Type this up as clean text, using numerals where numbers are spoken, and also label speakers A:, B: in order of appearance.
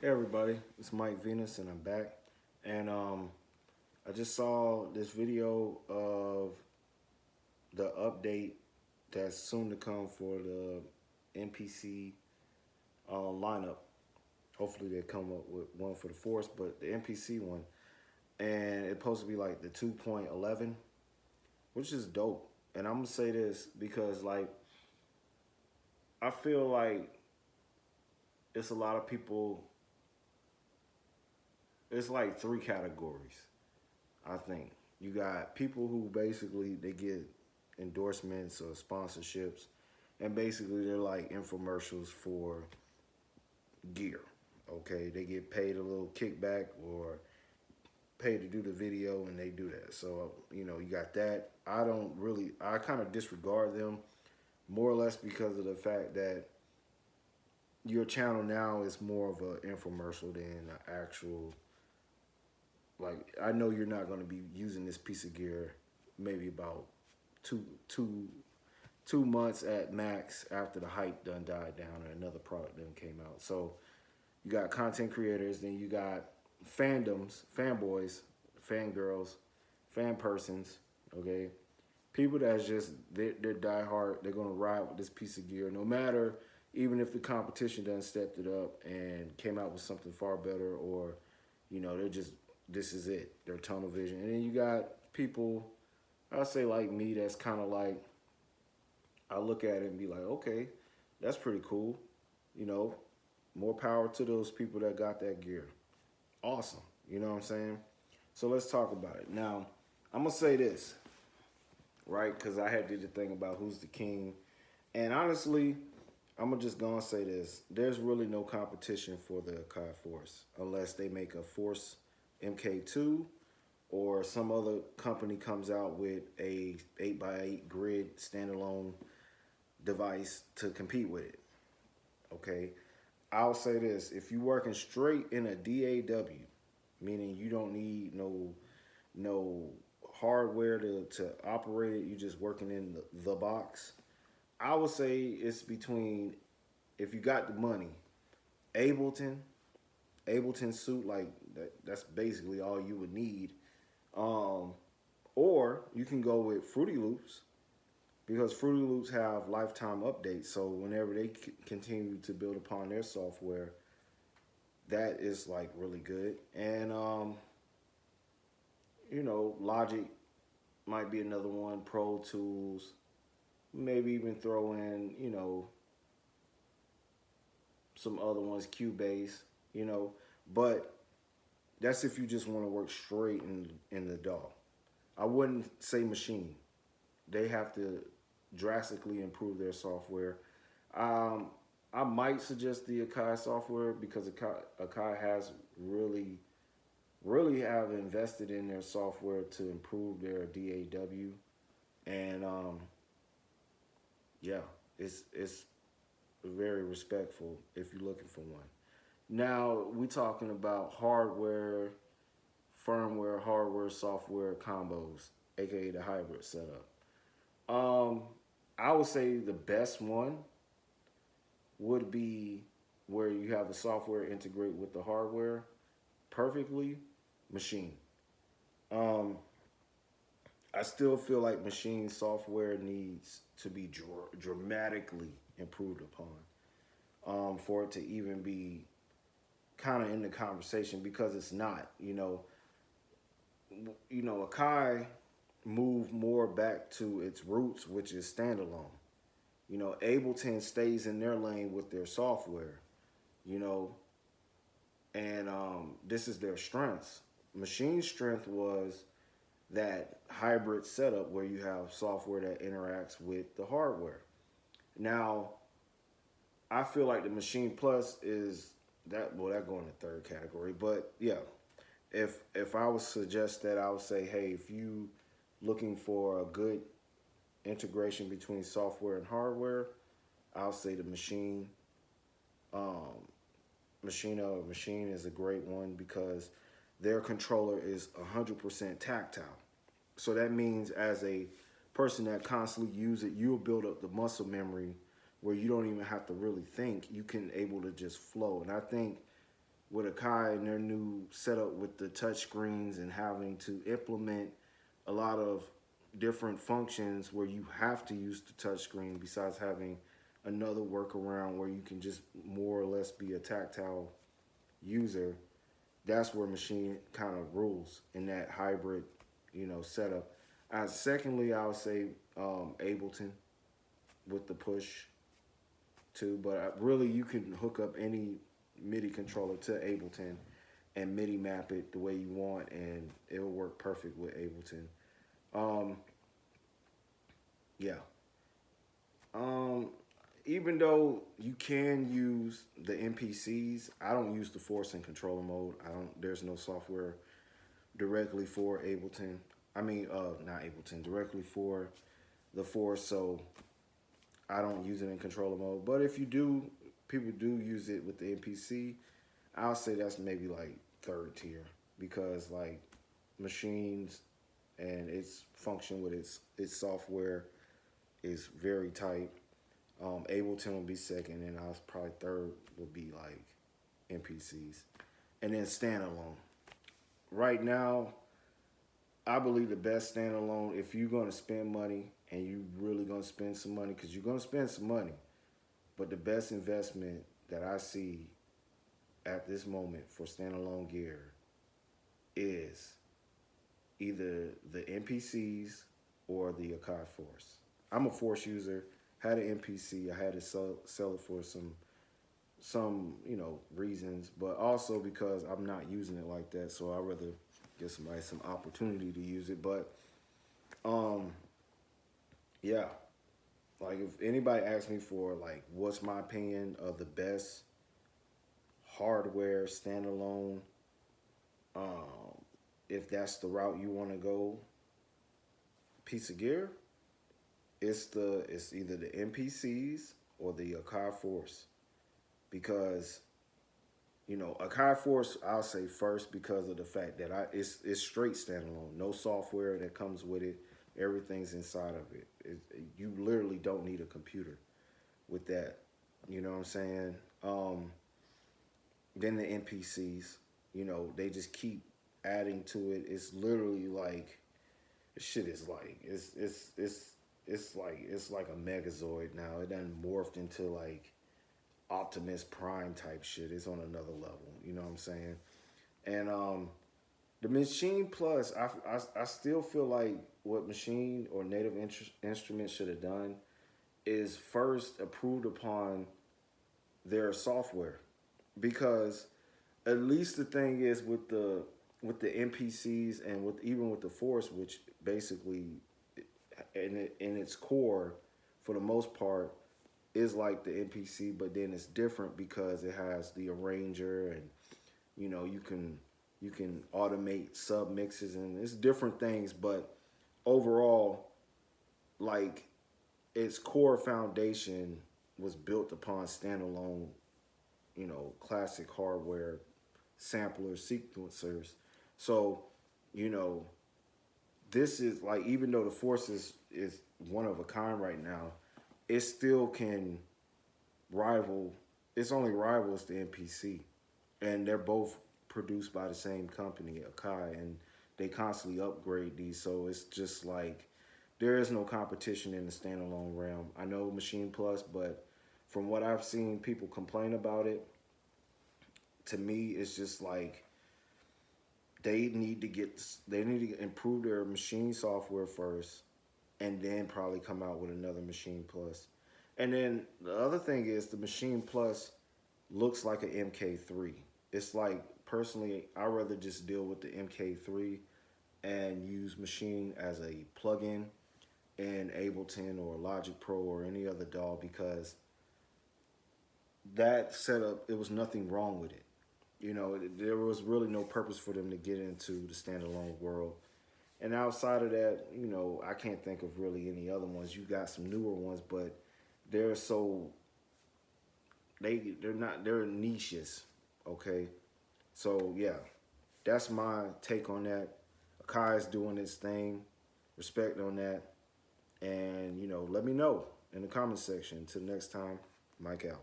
A: Hey everybody, it's Mike Venus and I'm back. And I just saw this video of the update that's soon to come for the NPC lineup. Hopefully they come up with one for the Force, but the NPC one. And it's supposed to be like the 2.11, which is dope. And I'm gonna say this because like I feel like it's a lot of people. It's like three categories. I think you got people who basically they get endorsements or sponsorships, and basically they're like infomercials for gear. Okay, they get paid a little kickback or paid to do the video, and they do that. So you got that. I kind of disregard them more or less because of the fact that your channel now is more of an infomercial than an actual. Like I know you're not going to be using this piece of gear maybe about two two 2 months at max after the hype done died down and another product done came out. So you got content creators, then you got fandoms, fanboys, fangirls, fan persons, okay? People that's just, they're diehard, they're gonna ride with this piece of gear no matter, even if the competition done stepped it up and came out with something far better or, they're just, this is it, their tunnel vision. And then you got people, I'll say like me, that's kind of like, I look at it and be like, okay, that's pretty cool. You know, more power to those people that got that gear. Awesome. You know what I'm saying? So let's talk about it. Now, I'm going to say this, right? Because I had to do the thing about who's the king. And honestly, I'm going to just go and say this. There's really no competition for the Akai Force unless they make a Force MK2 or some other company comes out with a 8x8 grid standalone device to compete with it. Okay, I'll say this: if you're working straight in a DAW, meaning you don't need no hardware to operate it, you're just working in the box. I would say it's between, if you got the money, Ableton, Ableton suit, like that's basically all you would need. Um, or you can go with Fruity Loops because Fruity Loops have lifetime updates. So whenever they continue to build upon their software, that is like really good. And Logic might be another one. Pro Tools, maybe even throw in some other ones, Cubase. You know, but that's if you just want to work straight in the DAW. I wouldn't say machine. They have to drastically improve their software. Um, I might suggest the Akai software because Akai has really have invested in their software to improve their DAW, and yeah, it's very respectful if you're looking for one. Now we talking about hardware, firmware, hardware, software combos, aka the hybrid setup. Um, I would say the best one would be where you have the software integrate with the hardware perfectly. Machine. Um, I still feel like machine software needs to be dramatically improved upon for it to even be kind of in the conversation because it's not. Akai moved more back to its roots, which is standalone. Ableton stays in their lane with their software. You know, and this is their strengths. Machine strength was that hybrid setup where you have software that interacts with the hardware. Now, I feel like the Machine Plus is that well that go in the third category, but yeah, if I would suggest that, I would say, hey, if you looking for a good integration between software and hardware, I'll say the um, machine is a great one because their controller is 100% tactile. So that means as a person that constantly use it, you'll build up the muscle memory where you don't even have to really think. You can able to just flow. And I think with Akai and their new setup with the touch screens and having to implement a lot of different functions where you have to use the touch screen besides having another workaround where you can just more or less be a tactile user. That's where machine kind of rules in that hybrid, setup. Secondly, I would say Ableton with the push too, but really you can hook up any MIDI controller to Ableton and MIDI map it the way you want, and it'll work perfect with Ableton. Um, yeah. Um, Even though you can use the NPCs, I don't use the force and controller mode. I don't. There's no software directly for Ableton. Not Ableton, directly for the force. So I don't use it in controller mode. But if you do, people do use it with the NPC. I'll say that's maybe like third tier because like machines and its function with its software is very tight. Ableton will be second, and I was probably third would be like NPCs, and then standalone. Right now, I believe the best standalone, if you're gonna spend money and you really gonna spend some money, because you're gonna spend some money, but the best investment that I see at this moment for standalone gear is either the NPCs or the Akai Force. I'm a Force user. Had an NPC. I had to sell it for some reasons, but also because I'm not using it like that. So I rather give somebody some opportunity to use it. But um, yeah, like if anybody asks me for like what's my opinion of the best hardware standalone, um, if that's the route you want to go, piece of gear, it's either the NPCs or the Akai Force because Akai Force I'll say first because of the fact that it's straight standalone, no software that comes with it, everything's inside of it. You literally don't need a computer with that. You know what I'm saying? Then the NPCs, they just keep adding to it. It's literally like shit is like it's like a Megazord now. It done morphed into like Optimus Prime type shit. It's on another level. You know what I'm saying? And the Machine Plus, I still feel like what Machine or Native Instruments should have done is first approved upon their software, because at least the thing is with the NPCs and with even with the Force, which basically in its core, for the most part, is like the NPC, but then it's different because it has the arranger and you can automate sub mixes and it's different things, but overall, like its core foundation was built upon standalone, classic hardware samplers, sequencers. So, you know, this is like even though the Force is one of a kind right now, it still can rival. It's only rivals the NPC, and they're both produced by the same company, Akai, and they constantly upgrade these. So it's just like there is no competition in the standalone realm. I know Machine Plus, but from what I've seen people complain about it, to me it's just like they need to improve their machine software first and then probably come out with another Machine Plus. And then the other thing is the Machine Plus looks like an MK3. It's like personally I rather just deal with the MK3 and use Machine as a plugin in Ableton or Logic Pro or any other DAW, because that setup, it was nothing wrong with it. There was really no purpose for them to get into the standalone world. And outside of that, I can't think of really any other ones. You got some newer ones, but they're so they're niches, okay? So yeah, that's my take on that. Akai is doing his thing. Respect on that. And let me know in the comment section. Until next time, Mike out.